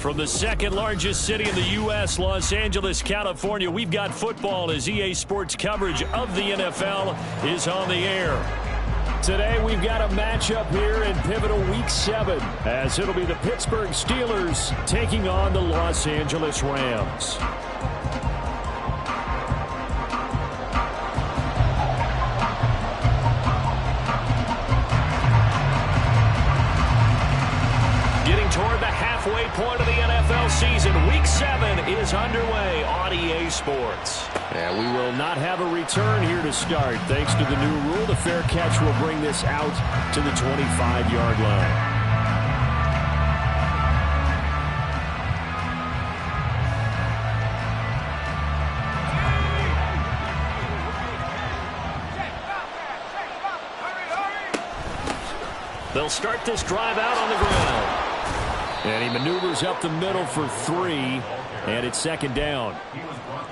From the second largest city in the U.S., Los Angeles, California, we've got football as EA Sports coverage of the NFL is on the air. Today we've got a matchup here in pivotal Week 7 as it'll be the Pittsburgh Steelers taking on the Los Angeles Rams. Toward the halfway point of the NFL season, Week 7 is underway on EA Sports. And we will not have a return here to start. Thanks to the new rule, the fair catch will bring this out to the 25-yard line. They'll start this drive out on the ground. And he maneuvers up the middle for 3, and it's second down.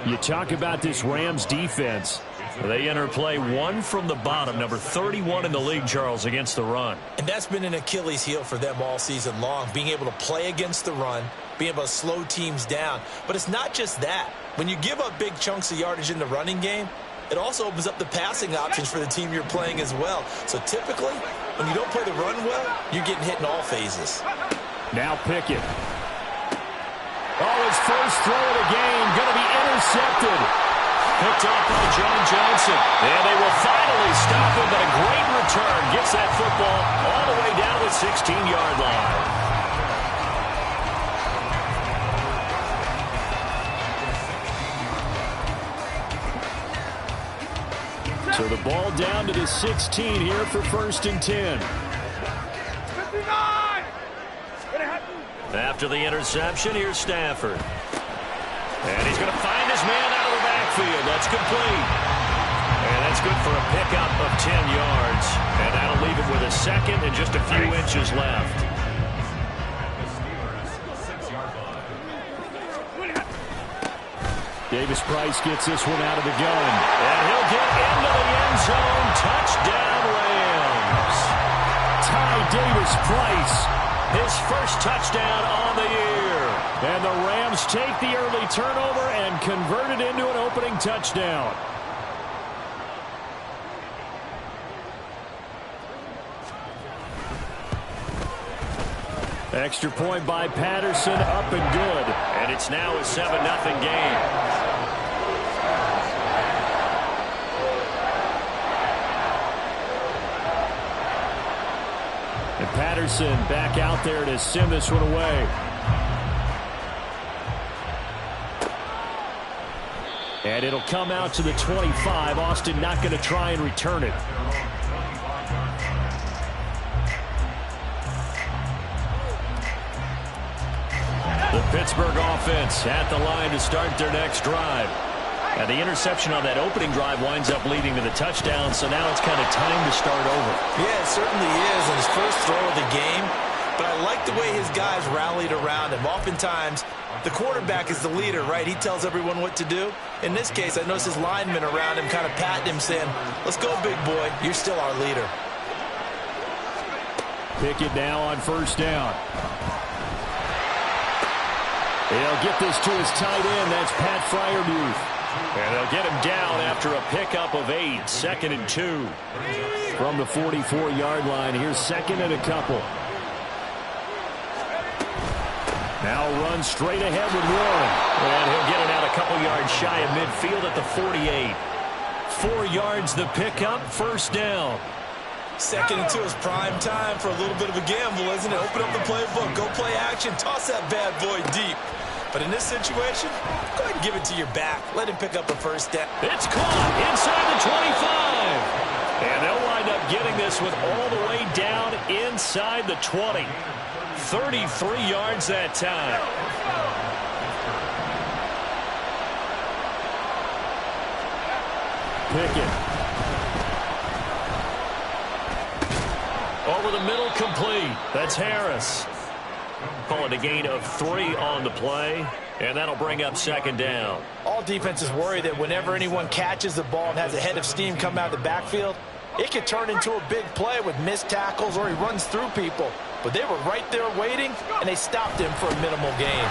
You talk about this Rams defense. They enter play 1 from the bottom, number 31 in the league, Charles, against the run. And that's been an Achilles heel for them all season long, being able to play against the run, being able to slow teams down. But it's not just that. When you give up big chunks of yardage in the running game, it also opens up the passing options for the team you're playing as well. So typically, when you don't play the run well, you're getting hit in all phases. Now Pickett. Oh, his first throw of the game going to be intercepted. Picked off by John Johnson. And they will finally stop him, but a great return. Gets that football all the way down to the 16-yard line. So the ball down to the 16 here for 1st and 10. After the interception, here's Stafford. And he's going to find his man out of the backfield. That's complete. And that's good for a pickup of 10 yards. And that'll leave him with a second and just a few inches left. Davis Price gets this one out of the gun. And he'll get into the end zone. Touchdown, Rams. Ty Davis Price. His first touchdown on the year. And the Rams take the early turnover and convert it into an opening touchdown. Extra point by Patterson, up and good. And it's now a 7-0 game. And Patterson back out there to send this one away. And it'll come out to the 25. Austin not going to try and return it. The Pittsburgh offense at the line to start their next drive. And the interception on that opening drive winds up leading to the touchdown, so now it's kind of time to start over. Yeah, it certainly is, and his first throw of the game. But I like the way his guys rallied around him. Oftentimes, the quarterback is the leader, right? He tells everyone what to do. In this case, I noticed his linemen around him kind of patting him, saying, let's go, big boy. You're still our leader. Pickett now on 1st down. He'll get this to his tight end. That's Pat Freiermuth. And they'll get him down after a pickup of 8. 2nd and 2. From the 44-yard line, here's 2nd and a couple. Now run straight ahead with Warren. And he'll get it out a couple yards shy of midfield at the 48. 4 yards the pickup, 1st down. 2nd and 2 is prime time for a little bit of a gamble, isn't it? Open up the playbook, go play action, toss that bad boy deep. But in this situation, go ahead and give it to your back. Let him pick up a 1st down. It's caught inside the 25. And they'll wind up getting this one all the way down inside the 20. 33 yards that time. Pickett. Over the middle, complete. That's Harris. Call it a gain of 3 on the play, and that'll bring up 2nd down. All defenses worry that whenever anyone catches the ball and has a head of steam come out of the backfield, it could turn into a big play with missed tackles or he runs through people. But they were right there waiting, and they stopped him for a minimal gain.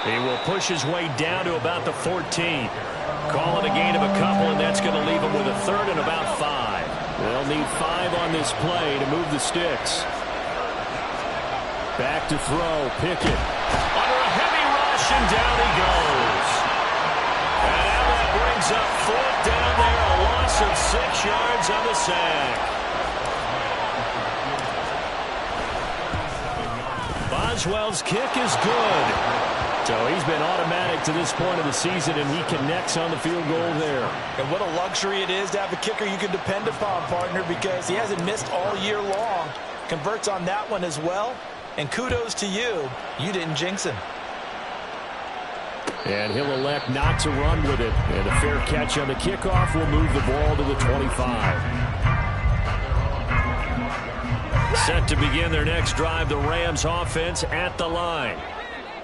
He will push his way down to about the 14. Calling a gain of a couple, and that's going to leave him with a third and about 5. They'll need 5 on this play to move the sticks. Back to throw. Pickett. Under a heavy rush, and down he goes. And now that brings up 4th down there. A loss of 6 yards on the sack. Boswell's kick is good. So he's been automatic to this point of the season, and he connects on the field goal there. And what a luxury it is to have a kicker you can depend upon, partner, because he hasn't missed all year long. Converts on that one as well. And kudos to you. You didn't jinx him. And he'll elect not to run with it. And a fair catch on the kickoff will move the ball to the 25. Set to begin their next drive, the Rams offense at the line.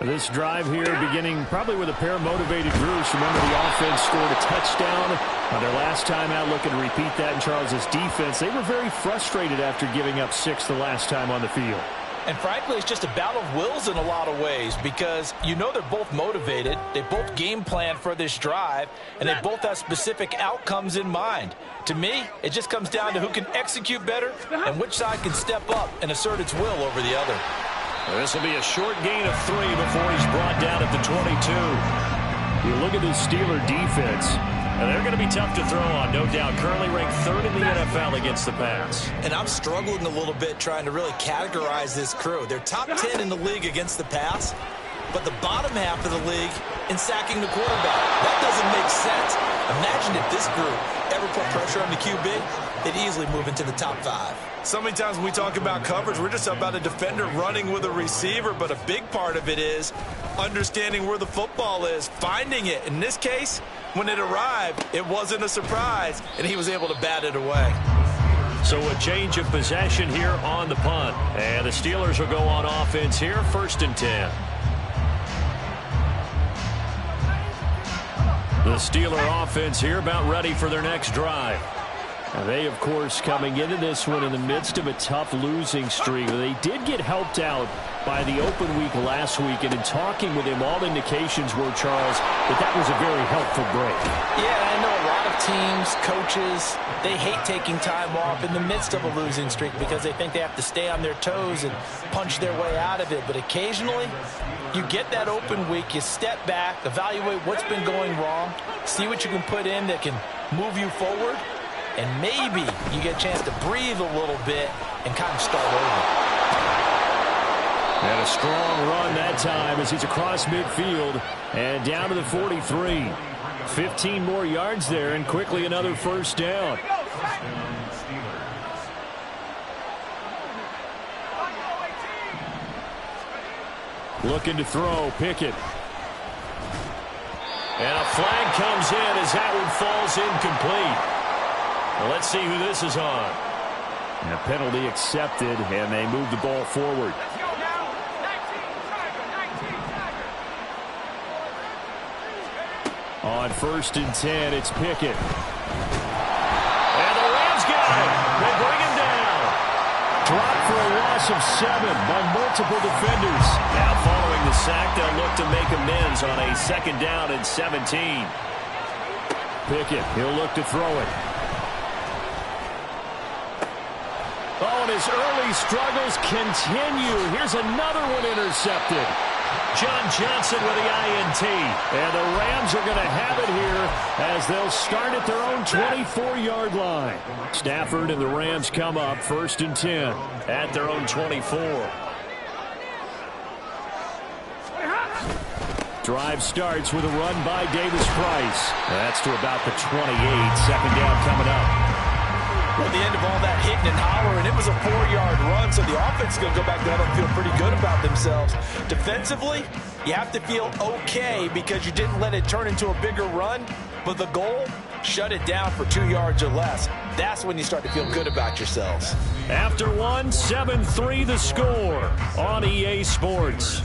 This drive here beginning probably with a pair of motivated Bruce. Remember, the offense scored a touchdown on their last time out. Looking to repeat that in Charles's defense. They were very frustrated after giving up 6 the last time on the field. And frankly, it's just a battle of wills in a lot of ways, because you know they're both motivated. They both game plan for this drive, and they both have specific outcomes in mind. To me, it just comes down to who can execute better and which side can step up and assert its will over the other. This will be a short gain of 3 before he's brought down at the 22. You look at this Steeler defense, and they're going to be tough to throw on, no doubt. Currently ranked 3rd in the NFL against the pass. And I'm struggling a little bit trying to really categorize this crew. They're top 10 in the league against the pass, but the bottom half of the league in sacking the quarterback. That doesn't make sense. Imagine if this group ever put pressure on the QB, they'd easily move into the top 5. So many times when we talk about coverage, we're just about a defender running with a receiver, but a big part of it is understanding where the football is, finding it. In this case, when it arrived, it wasn't a surprise, and he was able to bat it away. So a change of possession here on the punt. And the Steelers will go on offense here, 1st and 10. The Steeler offense here about ready for their next drive. And they, of course, coming into this one in the midst of a tough losing streak. They did get helped out by the open week last week, and in talking with him, all indications were, Charles, that was a very helpful break. Yeah, I know a lot of teams, coaches, they hate taking time off in the midst of a losing streak because they think they have to stay on their toes and punch their way out of it. But occasionally, you get that open week, you step back, evaluate what's been going wrong, see what you can put in that can move you forward, and maybe you get a chance to breathe a little bit and kind of start over. And a strong run that time as he's across midfield and down to the 43. 15 more yards there, and quickly another 1st down. Looking to throw, Pickett. And a flag comes in as that one falls incomplete. Well, let's see who this is on. And a penalty accepted, and they move the ball forward. On 1st and 10, it's Pickett. And the Rams got him. They bring him down. Dropped for a loss of 7 by multiple defenders. Now following the sack, they'll look to make amends on a 2nd down and 17. Pickett, he'll look to throw it. Oh, and his early struggles continue. Here's another one intercepted. John Johnson with the INT. And the Rams are going to have it here as they'll start at their own 24-yard line. Stafford and the Rams come up 1st and 10 at their own 24. Drive starts with a run by Davis Price. That's to about the 28. 2nd down coming up. Well, at the end of all that hitting and hollering, it was a 4-yard run, so the offense is going to go back there and feel pretty good about themselves. Defensively, you have to feel okay because you didn't let it turn into a bigger run, but the goal, shut it down for 2 yards or less. That's when you start to feel good about yourselves. After one, 7-3 the score on EA Sports.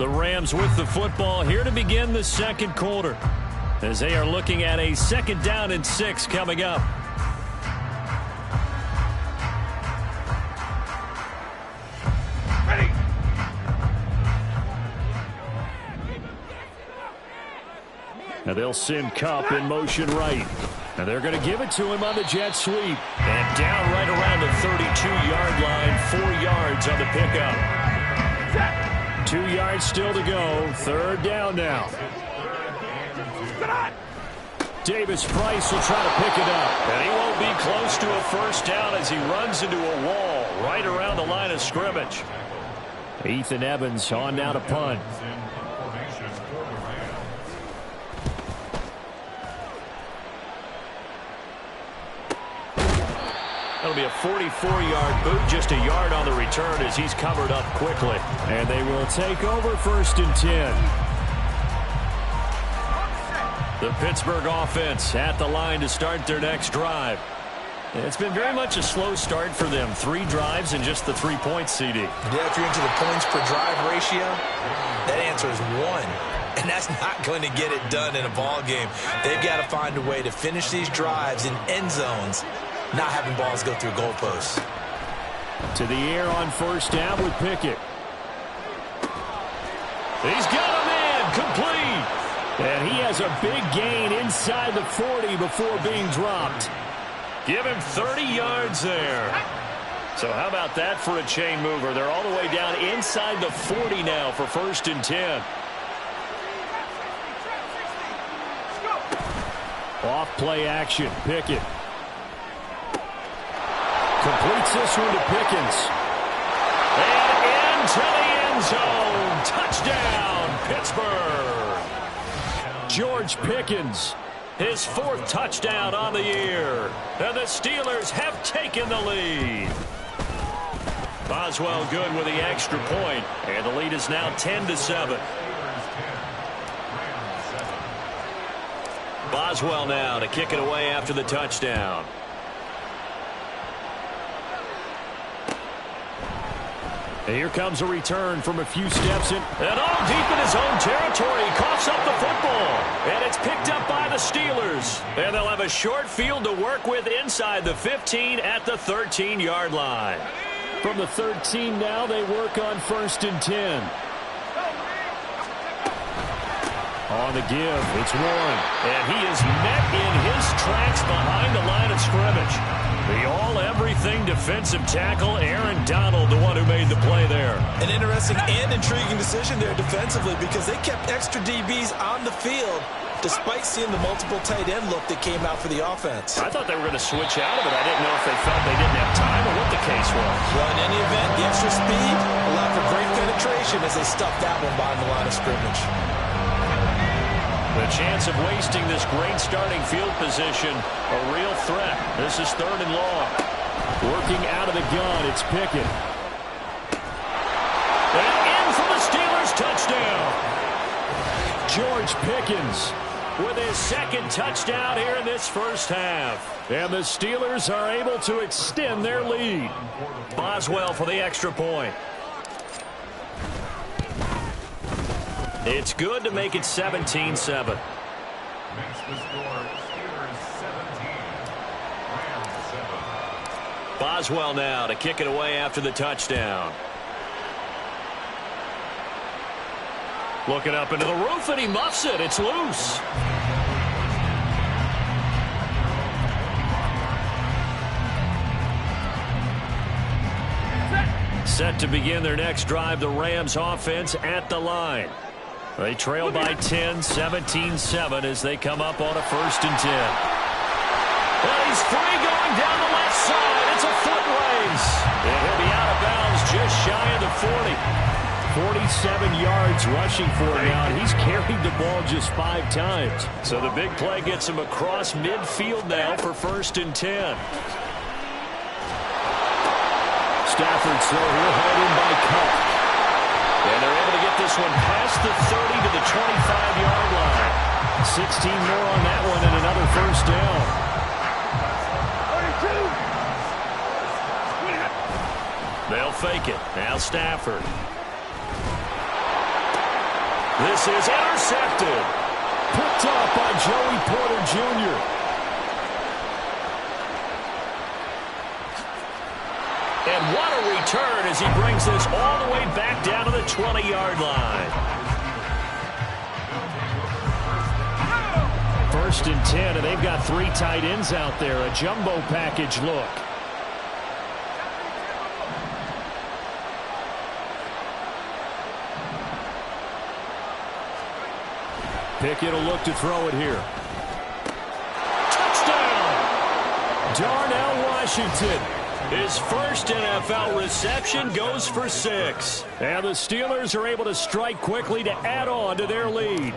The Rams with the football here to begin the second quarter, as they are looking at a 2nd down and 6 coming up. Now they'll send Kupp in motion right. And they're going to give it to him on the jet sweep. And down right around the 32-yard line, 4 yards on the pickup. 2 yards still to go. 3rd down now. Davis Price will try to pick it up. And he won't be close to a 1st down as he runs into a wall right around the line of scrimmage. Ethan Evans on now to punt. That'll be a 44-yard boot, just a yard on the return as he's covered up quickly. And they will take over 1st and 10. The Pittsburgh offense at the line to start their next drive. It's been very much a slow start for them. 3 drives and just the 3 points, CD. Yeah, if you're into the points per drive ratio, that answer is 1. And that's not going to get it done in a ball game. They've got to find a way to finish these drives in end zones, not having balls go through goalposts. To the air on 1st down with Pickett. He's got him in, complete. And he has a big gain inside the 40 before being dropped. Give him 30 yards there. So how about that for a chain mover? They're all the way down inside the 40 now for 1st and 10. Off play action, Pickett. Completes this one to Pickens. And into the end zone. Touchdown, Pittsburgh. George Pickens, his 4th touchdown on the year. And the Steelers have taken the lead. Boswell good with the extra point. And the lead is now 10-7. Boswell now to kick it away after the touchdown. And here comes a return from a few steps in. And all deep in his own territory. Coughs up the football. And it's picked up by the Steelers. And they'll have a short field to work with inside the 15 at the 13-yard line. From the 13 now, they work on 1st and 10. On the give, it's Warren. And he is met in his tracks behind the line of scrimmage. The all-everything defensive tackle, Aaron Donald, the one who made the play there. An interesting and intriguing decision there defensively because they kept extra DBs on the field despite seeing the multiple tight end look that came out for the offense. I thought they were going to switch out of it. I didn't know if they felt they didn't have time or what the case was. Well, in any event, the extra speed allowed for great penetration as they stuffed that one behind the line of scrimmage. The chance of wasting this great starting field position, a real threat. This is 3rd and long. Working out of the gun, it's Pickett. And in for the Steelers touchdown. George Pickens with his 2nd touchdown here in this 1st half. And the Steelers are able to extend their lead. Boswell for the extra point. It's good to make it 17-7. Boswell now to kick it away after the touchdown. Looking up into the roof, and he muffs it. It's loose. Set to begin their next drive, the Rams offense at the line. They trail by 10, 17-7 as they come up on a 1st and 10. And he's free going down the left side. It's a foot race. And he'll be out of bounds just shy of the 40. 47 yards rushing for him now. He's carried the ball just 5 times. So the big play gets him across midfield now for 1st and 10. Stafford's throw here held in by Kupp. And they're able to get this one past the 30 to the 25-yard line. 16 more on that one and another 1st down. 32. They'll fake it. Now Stafford. This is intercepted. Picked up by Joey Porter Jr. And what a return as he brings this all the way back down to the 20-yard line. 1st and 10, and they've got 3 tight ends out there. A jumbo package look. Pickett will look to throw it here. Touchdown! Darnell Washington. His first NFL reception goes for 6. And the Steelers are able to strike quickly to add on to their lead.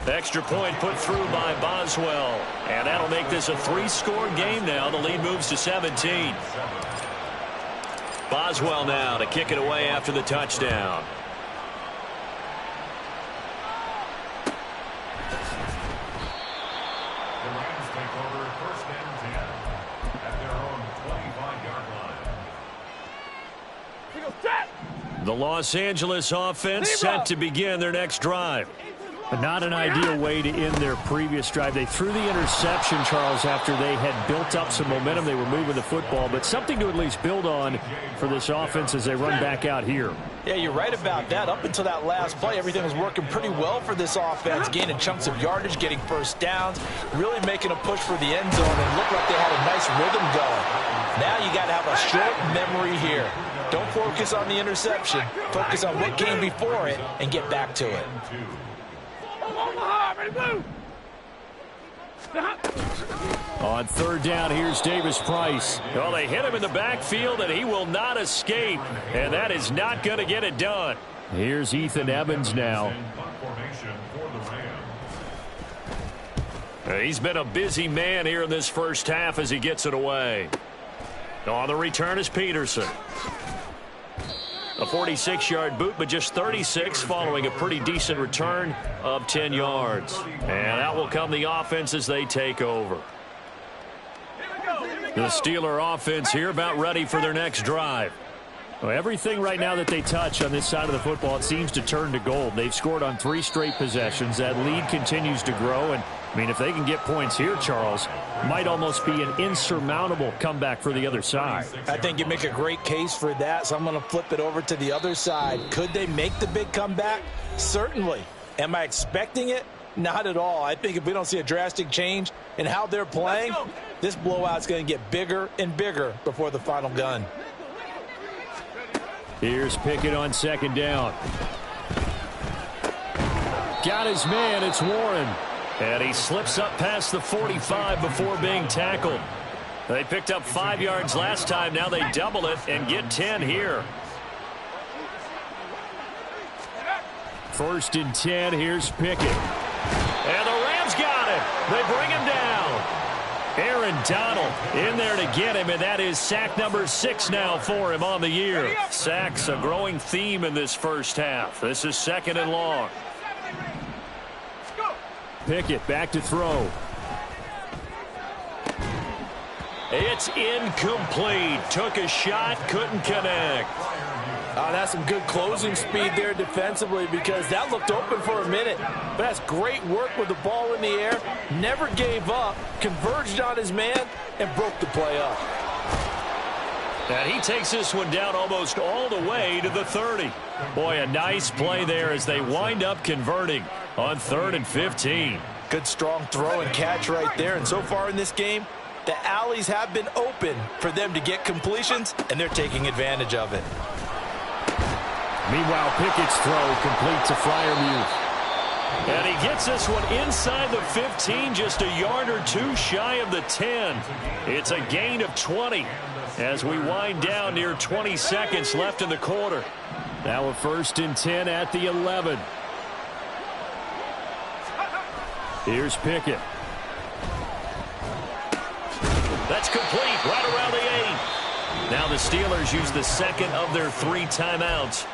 Extra point put through by Boswell. And that'll make this a 3-score game now. The lead moves to 17. Boswell now to kick it away after the touchdown. The Rams take over 1st and 10 at their own 25-yard line. The Los Angeles offense set to begin their next drive. But not an ideal way to end their previous drive. They threw the interception, Charles, after they had built up some momentum. They were moving the football, but something to at least build on for this offense as they run back out here. Yeah, you're right about that. Up until that last play, everything was working pretty well for this offense, gaining chunks of yardage, getting first downs, really making a push for the end zone, and looked like they had a nice rhythm going. Now you got to have a short memory here. Don't focus on the interception. Focus on what came before it and get back to it. On 3rd down, here's Davis Price. Well, they hit him in the backfield, and he will not escape. And that is not going to get it done. Here's Ethan Evans now. He's been a busy man here in this first half as he gets it away. On the return is Peterson. A 46-yard boot, but just 36 following a pretty decent return of 10 yards. And that will come the offense as they take over. The Steeler offense here about ready for their next drive. Well, everything right now that they touch on this side of the football, it seems to turn to gold. They've scored on 3 straight possessions. That lead continues to grow. And, I mean, if they can get points here, Charles, might almost be an insurmountable comeback for the other side. I think you make a great case for that, so I'm going to flip it over to the other side. Could they make the big comeback? Certainly. Am I expecting it? Not at all. I think if we don't see a drastic change in how they're playing, this blowout's going to get bigger and bigger before the final gun. Here's Pickett on 2nd down. Got his man. It's Warren. And he slips up past the 45 before being tackled. They picked up 5 yards last time. Now they double it and get 10 here. 1st and 10. Here's Pickett. And the Rams got it. They bring him down. Aaron Donald in there to get him, and that is sack number 6 now for him on the year. Sacks a growing theme in this first half. This is 2nd and long. Pickett back to throw. It's incomplete. Took a shot, couldn't connect. That's some good closing speed there defensively because that looked open for a minute. But that's great work with the ball in the air. Never gave up, converged on his man, and broke the play up. And he takes this one down almost all the way to the 30. Boy, a nice play there as they wind up converting on 3rd and 15. Good strong throw and catch right there. And so far in this game, the alleys have been open for them to get completions, and they're taking advantage of it. Meanwhile, Pickett's throw complete to Freiermuth. And he gets this one inside the 15, just a yard or 2 shy of the 10. It's a gain of 20 as we wind down near 20 seconds left in the quarter. Now a 1st and 10 at the 11. Here's Pickett. That's complete right around the 8. Now the Steelers use the 2nd of their 3 timeouts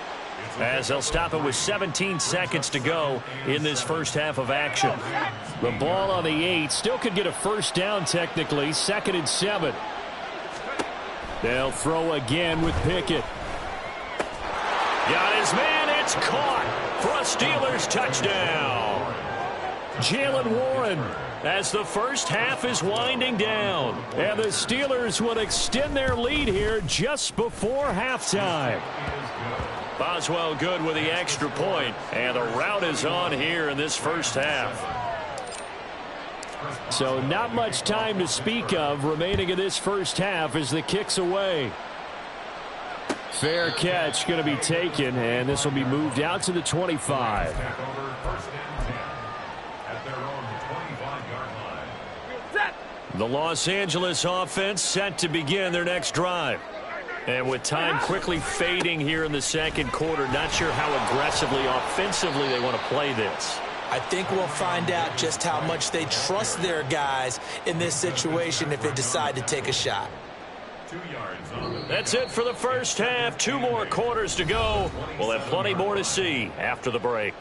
as they'll stop it with 17 seconds to go in this first half of action. The ball on the 8 still could get a first down technically. 2nd and 7. They'll throw again with Pickett. Got his man. It's caught for a Steelers touchdown. Jalen Warren, as the first half is winding down. And the Steelers will extend their lead here just before halftime. Boswell good with the extra point, and the rout is on here in this first half. So not much time to speak of remaining in this first half as the kick's away. Fair catch going to be taken, and this will be moved out to the 25. The Los Angeles offense set to begin their next drive. And with time quickly fading here in the second quarter, not sure how aggressively, offensively they want to play this. I think we'll find out just how much they trust their guys in this situation if they decide to take a shot. That's it for the first half. 2 more quarters to go. We'll have plenty more to see after the break.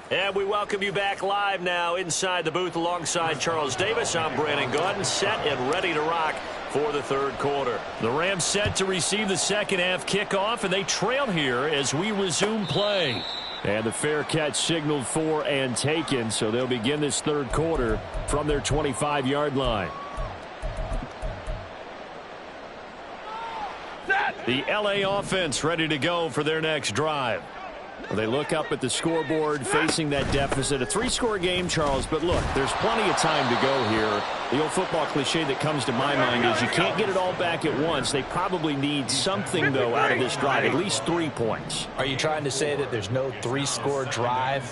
And we welcome you back live now inside the booth alongside Charles Davis. I'm Brandon Gaudin, set and ready to rock for the third quarter. The Rams set to receive the second half kickoff, and they trail here as we resume play. And the fair catch signaled for and taken, so they'll begin this third quarter from their 25-yard line. The LA offense ready to go for their next drive. They look up at the scoreboard facing that deficit. A 3-score game, Charles, but look, there's plenty of time to go here. The old football cliche that comes to my mind is you can't get it all back at once. They probably need something, though, out of this drive, at least 3 points. Are you trying to say that there's no 3-score drive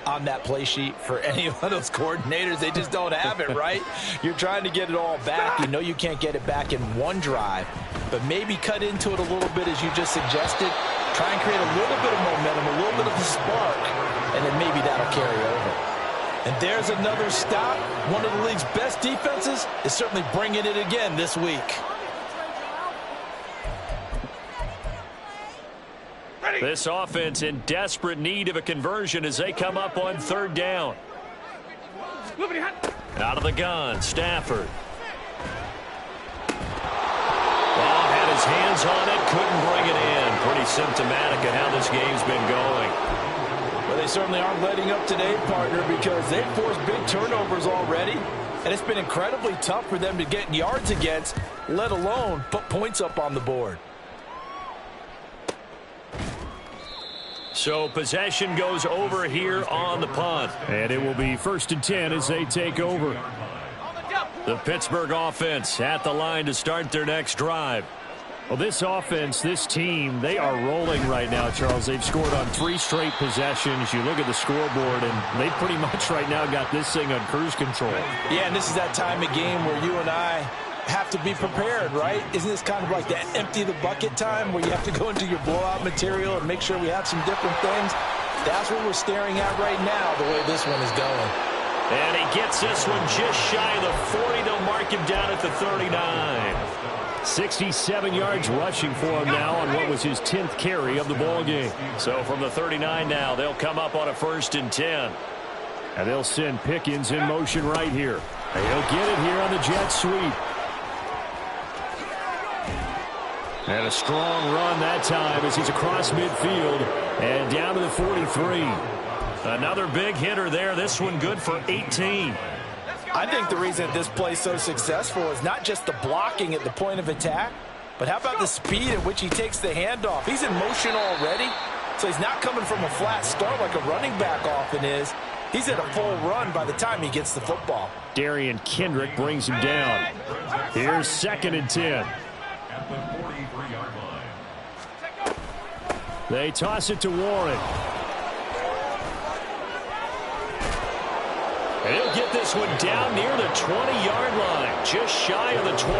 on that play sheet for any of those coordinators? They just don't have it, right? You're trying to get it all back. You know you can't get it back in one drive, but maybe cut into it a little bit as you just suggested. Try and create a little bit of momentum, a little bit of a spark, and then maybe that'll carry over. And there's another stop. One of the league's best defenses is certainly bringing it again this week. This offense in desperate need of a conversion as they come up on third down. Out of the gun, Stafford. Had his hands on it, couldn't bring it in. Pretty symptomatic of how this game's been going. Well, they certainly aren't letting up today, partner, because they've forced big turnovers already, and it's been incredibly tough for them to get yards against, let alone put points up on the board. So possession goes over here on the punt. And it will be 1st and 10 as they take over. The Pittsburgh offense at the line to start their next drive. Well, this offense, this team, they are rolling right now, Charles. They've scored on 3 straight possessions. You look at the scoreboard, and they pretty much right now got this thing on cruise control. Yeah, and this is that time of game where you and I have to be prepared, right? Isn't this kind of like that empty the bucket time where you have to go into your blowout material and make sure we have some different things? That's what we're staring at right now, the way this one is going. And he gets this one just shy of the 40. They'll mark him down at the 39. 67 yards rushing for him now on what was his 10th carry of the ball game. So from the 39 now, they'll come up on a 1st and 10. And they'll send Pickens in motion right here. And he'll get it here on the jet sweep. And a strong run that time as he's across midfield and down to the 43. Another big hitter there. This one good for 18. I think the reason this play is so successful is not just the blocking at the point of attack, but how about the speed at which he takes the handoff? He's in motion already, so he's not coming from a flat start like a running back often is. He's at a full run by the time he gets the football. Darian Kendrick brings him down. Here's 2nd and 10. They toss it to Warren. And he'll get this one down near the 20-yard line, just shy of the 20.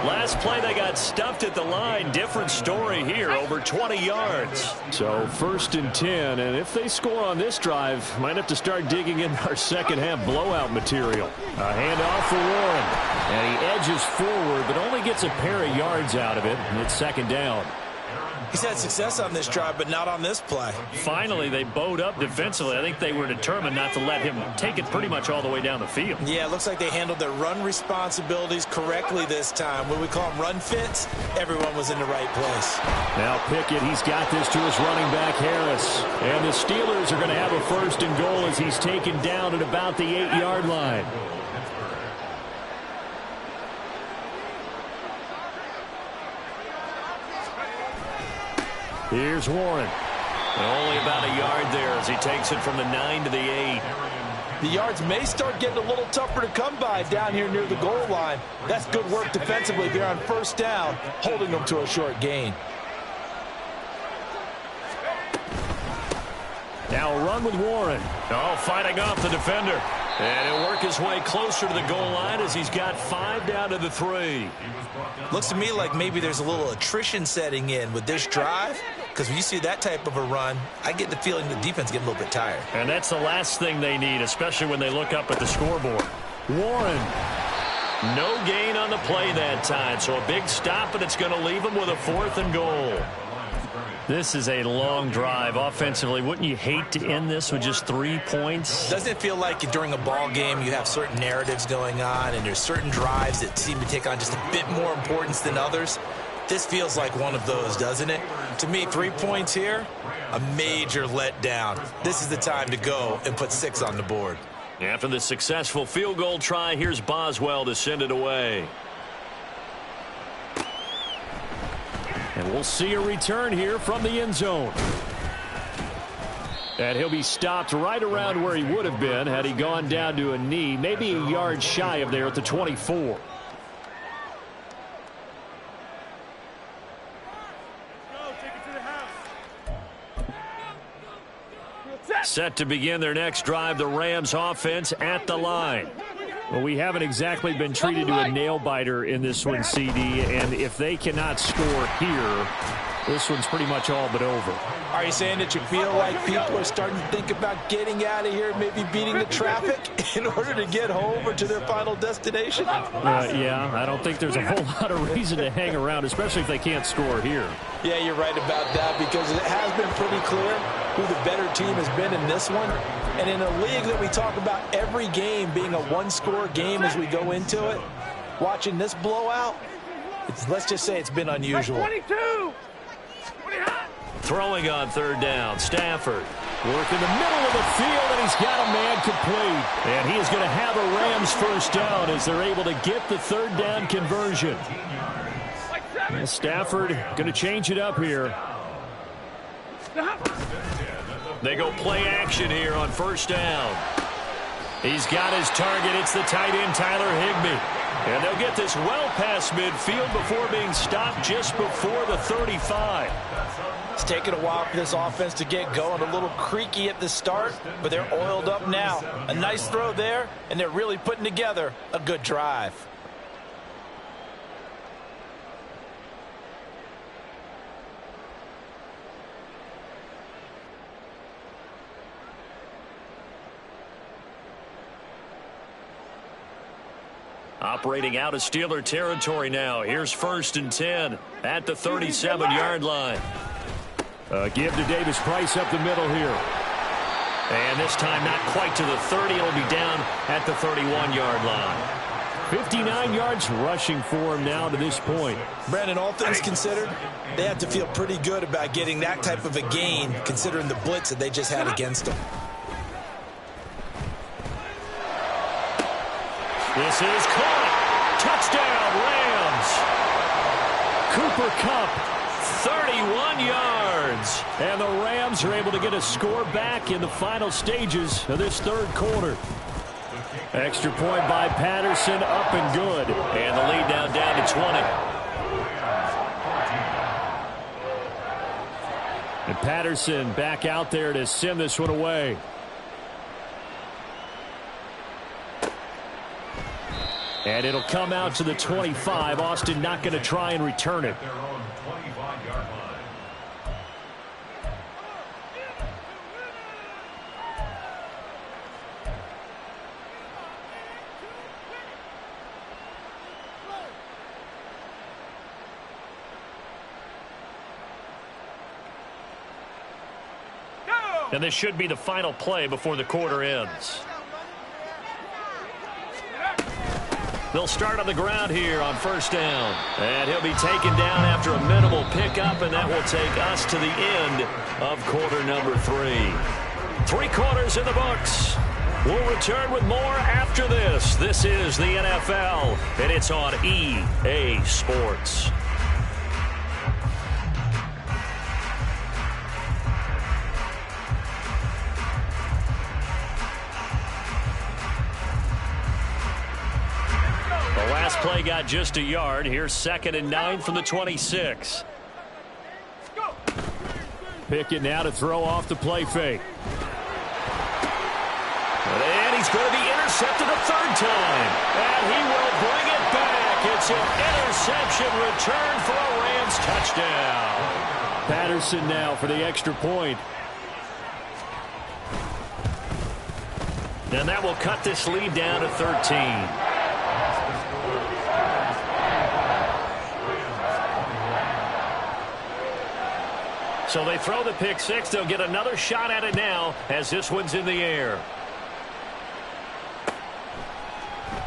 Last play they got stuffed at the line. Different story here, over 20 yards. So 1st and 10, and if they score on this drive, might have to start digging in our second half blowout material. A handoff for Warren, and he edges forward, but only gets a pair of yards out of it, and it's 2nd down. He's had success on this drive, but not on this play. Finally, they bowed up defensively. I think they were determined not to let him take it pretty much all the way down the field. Yeah, it looks like they handled their run responsibilities correctly this time. When we call them run fits, everyone was in the right place. Now Pickett, he's got this to his running back, Harris. And the Steelers are going to have a 1st and goal as he's taken down at about the 8-yard line. Here's Warren. And only about a yard there as he takes it from the 9 to the 8. The yards may start getting a little tougher to come by down here near the goal line. That's good work defensively there on 1st down, holding them to a short gain. Now a run with Warren. Oh, fighting off the defender. And he'll work his way closer to the goal line as he's got 5 down to the 3. Looks to me like maybe there's a little attrition setting in with this drive, because when you see that type of a run, I get the feeling the defense getting a little bit tired. And that's the last thing they need, especially when they look up at the scoreboard. Warren. No gain on the play that time, so a big stop, and it's going to leave him with a 4th and goal. This is a long drive offensively. Wouldn't you hate to end this with just 3 points? Doesn't it feel like during a ball game you have certain narratives going on and there's certain drives that seem to take on just a bit more importance than others? This feels like one of those, doesn't it? To me, 3 points here, a major letdown. This is the time to go and put 6 on the board. After the successful field goal try, here's Boswell to send it away. And we'll see a return here from the end zone. And he'll be stopped right around where he would have been had he gone down to a knee, maybe a yard shy of there at the 24. Set to begin their next drive, the Rams offense at the line. Well, we haven't exactly been treated to a nail-biter in this one, CD, and if they cannot score here, this one's pretty much all but over. Are you saying that you feel like people are starting to think about getting out of here, maybe beating the traffic in order to get home or to their final destination? Yeah, I don't think there's a whole lot of reason to hang around, especially if they can't score here. Yeah, you're right about that, because it has been pretty clear who the better team has been in this one. And in a league that we talk about every game being a one-score game as we go into it, watching this blowout, let's just say it's been unusual. 22! Throwing on 3rd down, Stafford. Work in the middle of the field, and he's got a man complete. And he is going to have a Rams 1st down as they're able to get the 3rd down conversion. Well, Stafford going to change it up here. They go play action here on 1st down. He's got his target. It's the tight end, Tyler Higbee. And they'll get this well past midfield before being stopped just before the 35. It's taken a while for this offense to get going. A little creaky at the start, but they're oiled up now. A nice throw there, and they're really putting together a good drive. Operating out of Steeler territory now. Here's 1st and 10 at the 37-yard line. Give to Davis Price up the middle here. And this time not quite to the 30. It'll be down at the 31-yard line. 59 yards rushing for him now to this point. Brandon, all things considered, they have to feel pretty good about getting that type of a gain considering the blitz that they just had against them. This is caught. Touchdown, Rams. Cooper Kupp, 31 yards. And the Rams are able to get a score back in the final stages of this 3rd quarter. Extra point by Patterson, up and good. And the lead now down to 20. And Patterson back out there to send this one away. And it'll come out to the 25. Austin not going to try and return it. And this should be the final play before the quarter ends. They'll start on the ground here on first down. And he'll be taken down after a minimal pickup, and that will take us to the end of quarter number 3. 3 quarters in the books. We'll return with more after this. This is the NFL, and it's on EA Sports. The last play got just a yard. Here's 2nd and 9 from the 26. Pickett now to throw off the play fake. And he's going to be intercepted a 3rd time. And he will bring it back. It's an interception return for a Rams touchdown. Patterson now for the extra point. And that will cut this lead down to 13. So they throw the pick 6. They'll get another shot at it now as this one's in the air.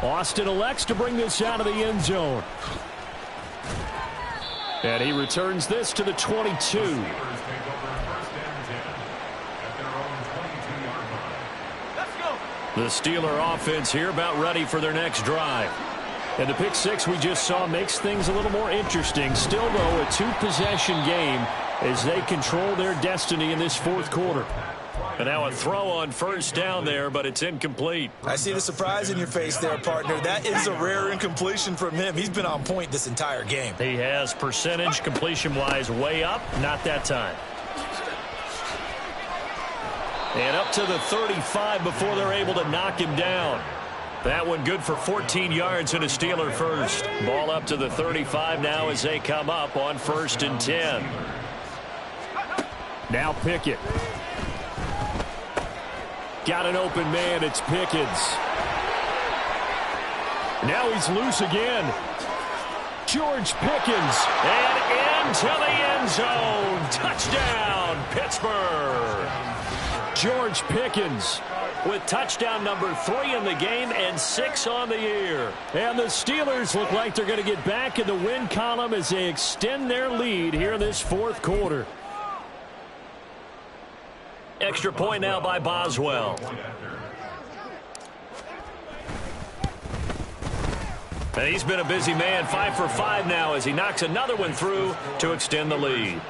Austin elects to bring this out of the end zone. And he returns this to the 22. The Steeler offense here about ready for their next drive. And the pick 6 we just saw makes things a little more interesting. Still, though, a 2-possession game as they control their destiny in this 4th quarter. And now a throw on first down there, but it's incomplete. I see the surprise in your face there, partner. That is a rare incompletion from him. He's been on point this entire game. He has percentage completion-wise way up. Not that time. And up to the 35 before they're able to knock him down. That one good for 14 yards and a Steeler first. Ball up to the 35 now as they come up on 1st and 10. Now Pickett. Got an open man. It's Pickens. Now he's loose again. George Pickens. And into the end zone. Touchdown, Pittsburgh. George Pickens with touchdown number 3 in the game and 6 on the year. And the Steelers look like they're going to get back in the win column as they extend their lead here in this 4th quarter. Extra point now by Boswell. And he's been a busy man, 5 for 5 now as he knocks another one through to extend the lead.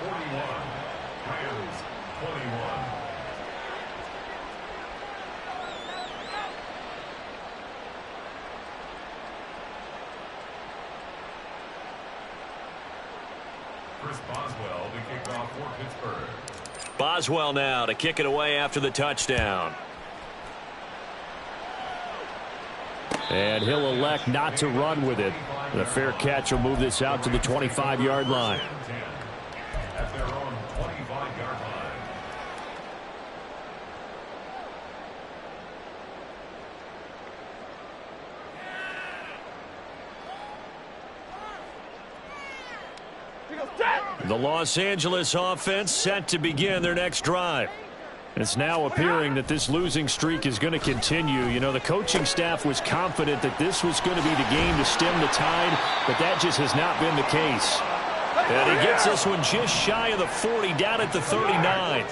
Boswell now to kick it away after the touchdown. And he'll elect not to run with it. The fair catch will move this out to the 25-yard line. At their own 25-yard line. The Los Angeles offense set to begin their next drive. It's now appearing that this losing streak is going to continue. You know, the coaching staff was confident that this was going to be the game to stem the tide, but that just has not been the case. And he gets this one just shy of the 40, down at the 39.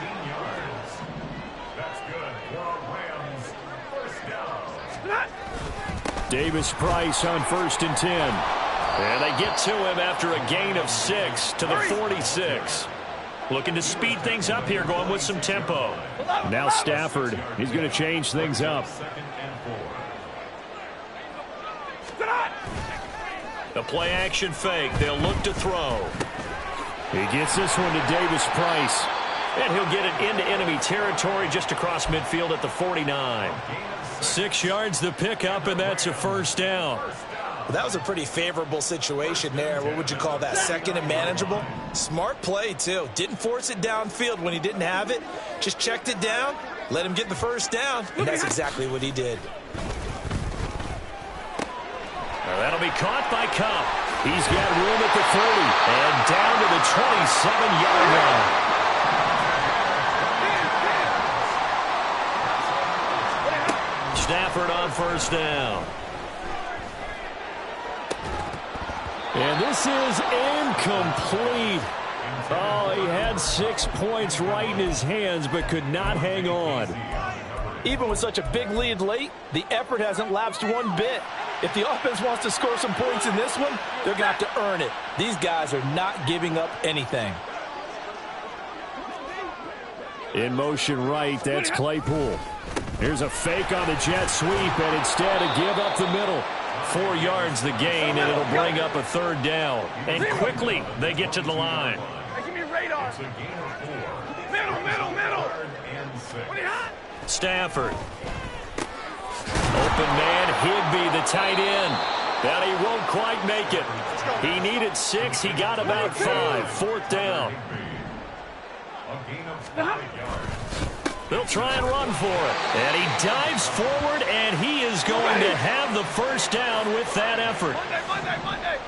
That's good for a Rams first down. Davis Price on 1st and 10. And they get to him after a gain of 6 to the 46. Looking to speed things up here, going with some tempo. Now Stafford, he's going to change things up. The play action fake. They'll look to throw. He gets this one to Davis Price. And he'll get it into enemy territory just across midfield at the 49. 6 yards the pickup, and that's a first down. Well, that was a pretty favorable situation there. What would you call that? 2nd and manageable? Smart play, too. Didn't force it downfield when he didn't have it. Just checked it down, let him get the first down, and that's exactly what he did. Well, that'll be caught by Cup. He's got room at the 30. And down to the 27-yard line. effort on first down. And this is incomplete. Oh, he had 6 points right in his hands, but could not hang on. Even with such a big lead late, the effort hasn't lapsed one bit. If the offense wants to score some points in this one, they're going to have to earn it. These guys are not giving up anything. In motion right, that's Claypool. Here's a fake on the jet sweep, and instead a give up the middle. 4 yards the gain, and it'll bring up a third down. And quickly, they get to the line. Give me radar. It's a gain of 4. Middle. What do you have? Stafford. Open man, Higbee, the tight end. And he won't quite make it. He needed 6. He got about 5. 4th down. A gain of 5 yards. They'll try and run for it. And he dives forward, and he is going to have the first down with that effort. Monday.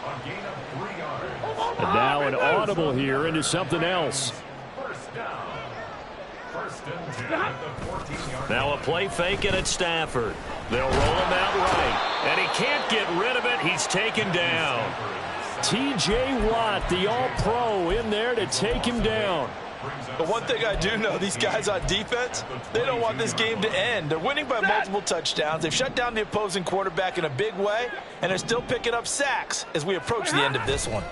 A gain of 3 yards. And now an audible here into something else. First down. First and 10 at the 14-yard. Now a play fake it at Stafford. They'll roll him out right. And he can't get rid of it. He's taken down. T.J. Watt, the all-pro, in there to take him down. But one thing I do know, these guys on defense, they don't want this game to end. They're winning by multiple touchdowns. They've shut down the opposing quarterback in a big way, and they're still picking up sacks as we approach the end of this one.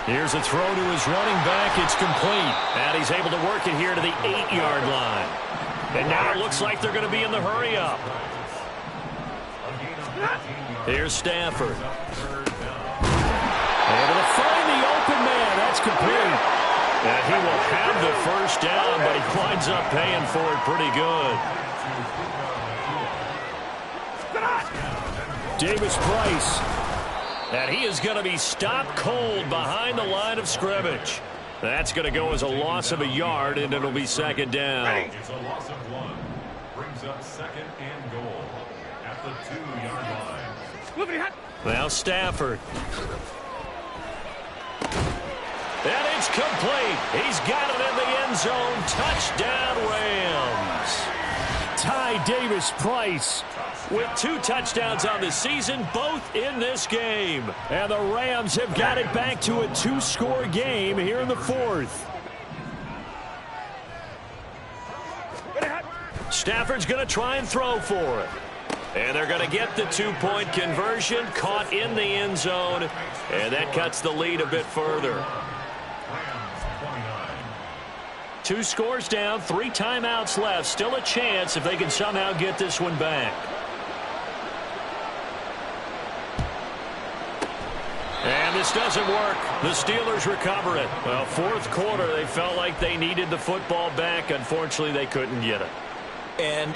Here's a throw to his running back. It's complete. And he's able to work it here to the 8-yard line. And now it looks like they're going to be in the hurry-up. Here's Stafford. Able to find the open man. That's complete. And he will have the first down, but he winds up paying for it pretty good. Davis Price. And he is going to be stopped cold behind the line of scrimmage. That's going to go as a loss of a yard, and it'll be 2nd down. It's a loss of 1. Brings up 2nd and goal at the 2-yard line. Now Stafford. And it's complete. He's got it in the end zone. Touchdown, Rams. Ty Davis Price. With 2 touchdowns on the season, both in this game. And the Rams have got it back to a 2-score game here in the 4th. Stafford's going to try and throw for it. And they're going to get the 2-point conversion, caught in the end zone. And that cuts the lead a bit further. 2 scores down, 3 timeouts left. Still a chance if they can somehow get this one back. And this doesn't work. The Steelers recover it. Well, 4th quarter, they felt like they needed the football back. Unfortunately, they couldn't get it. And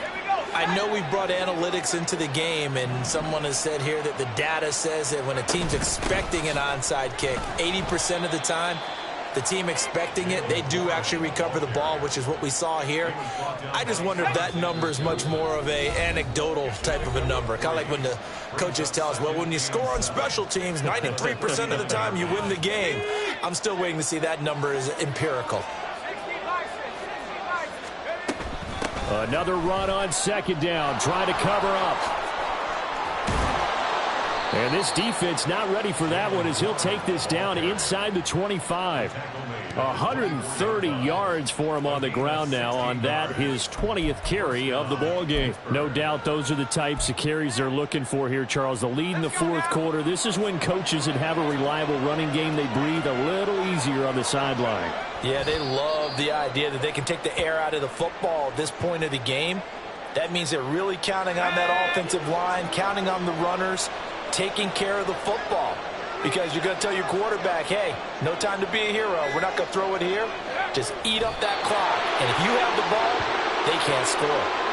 I know we brought analytics into the game, and someone has said here that the data says that when a team's expecting an onside kick, 80% of the time, the team expecting it, they do actually recover the ball, which is what we saw here. I just wonder if that number is much more of a anecdotal type of a number. Kind of like when the coaches tell us, well, when you score on special teams, 93% of the time you win the game. I'm still waiting to see that number is empirical. Another run on 2nd down, trying to cover up. And this defense not ready for that one as he'll take this down inside the 25. 130 yards for him on the ground now on that, his 20th carry of the ball game. No doubt those are the types of carries they're looking for here, Charles. The lead in the 4th quarter. This is when coaches that have a reliable running game, they breathe a little easier on the sideline. Yeah, they love the idea that they can take the air out of the football at this point of the game. That means they're really counting on that offensive line, counting on the runners, taking care of the football. Because you're going to tell your quarterback, hey, no time to be a hero. We're not going to throw it here. Just eat up that clock. And if you have the ball, they can't score.